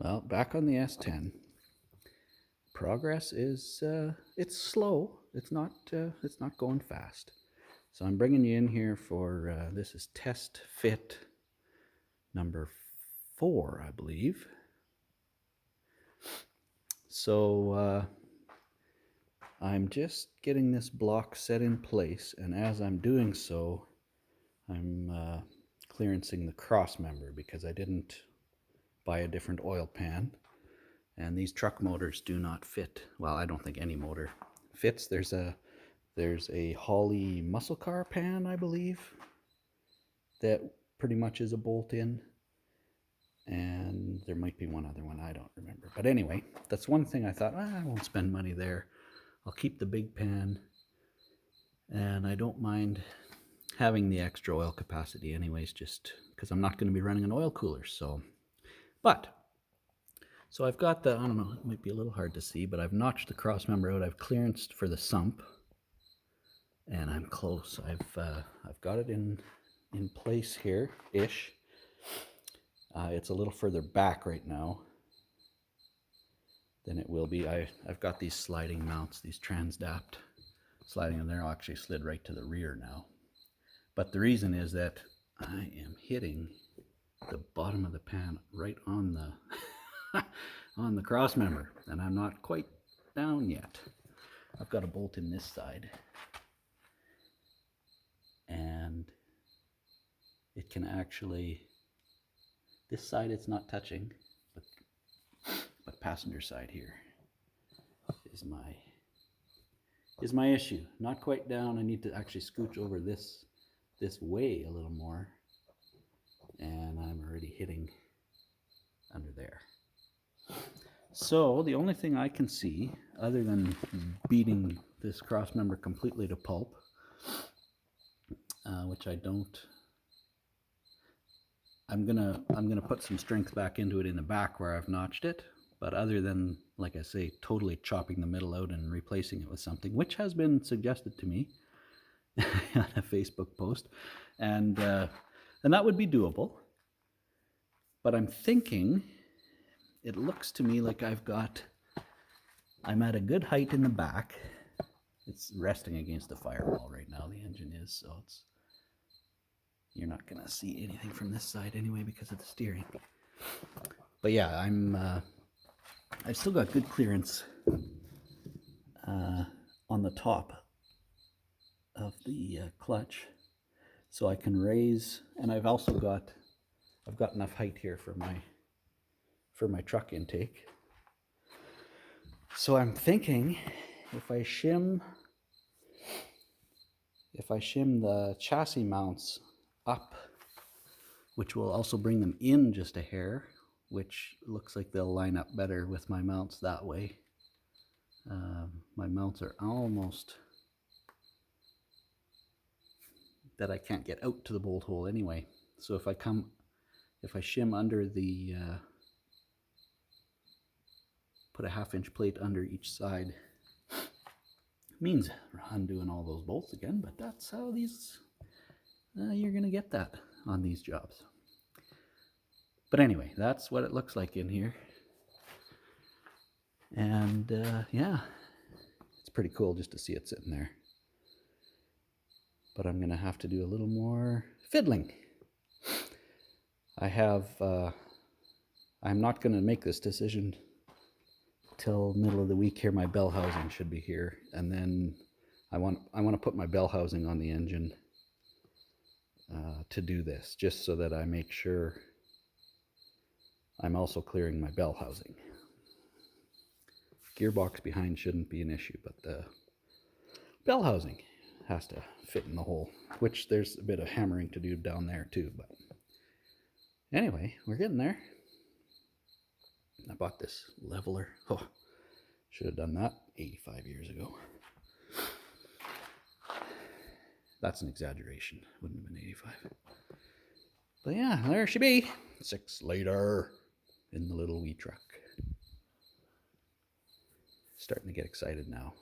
Well, back on the S10, progress is it's slow. It's not going fast. So I'm bringing you in here for this is test fit number 4, I believe. So I'm just getting this block set in place, and as I'm doing so, I'm clearancing the cross member because I didn't buy a different oil pan, and these truck motors do not fit. Well, I don't think any motor fits. There's a Holly muscle car pan, I believe, that pretty much is a bolt-in, and there might be one other one, I don't remember. But anyway, that's one thing I thought, I won't spend money there. I'll keep the big pan, and I don't mind having the extra oil capacity anyways, just because I'm not going to be running an oil cooler. So I've got the, I don't know, it might be a little hard to see, but I've notched the cross member out. I've clearanced for the sump, and I'm close. I've got it in place here ish. It's a little further back right now than it will be. I've got these sliding mounts, these transdapt sliding, and they're actually slid right to the rear now. But the reason is that I am hitting the bottom of the pan right on the on the cross member, and I'm not quite down yet. I've got a bolt in this side, and it can actually, this side it's not touching, but passenger side here is my issue. Not quite down. I need to actually scooch over this way a little more, and I'm already hitting under there. So the only thing I can see, other than beating this cross member completely to pulp, which I don't, I'm gonna put some strength back into it in the back where I've notched it. But other than, like I say, totally chopping the middle out and replacing it with something, which has been suggested to me on a Facebook post, and that would be doable. But I'm thinking, it looks to me like I'm at a good height in the back. It's resting against the firewall right now, the engine is, so you're not gonna see anything from this side anyway because of the steering. But yeah, I've still got good clearance on the top of the clutch, so I can raise, and I've got enough height here for my truck intake. So I'm thinking if I shim the chassis mounts up, which will also bring them in just a hair, which looks like they'll line up better with my mounts that way. My mounts are almost that I can't get out to the bolt hole anyway. So if I shim under the, put a 1/2-inch plate under each side, means undoing all those bolts again, but that's how these, you're gonna get that on these jobs. But anyway, that's what it looks like in here. And yeah, it's pretty cool just to see it sitting there. But I'm gonna have to do a little more fiddling. I'm not gonna make this decision till middle of the week here. My bell housing should be here, and then I want to put my bell housing on the engine to do this, just so that I make sure I'm also clearing my bell housing. Gearbox behind shouldn't be an issue, but the bell housing has to fit in the hole, which there's a bit of hammering to do down there too. But anyway, we're getting there. I bought this leveler. Oh, should have done that 85 years ago. That's an exaggeration. Wouldn't have been 85. But yeah, there she be. 6 later in the little wee truck. Starting to get excited now.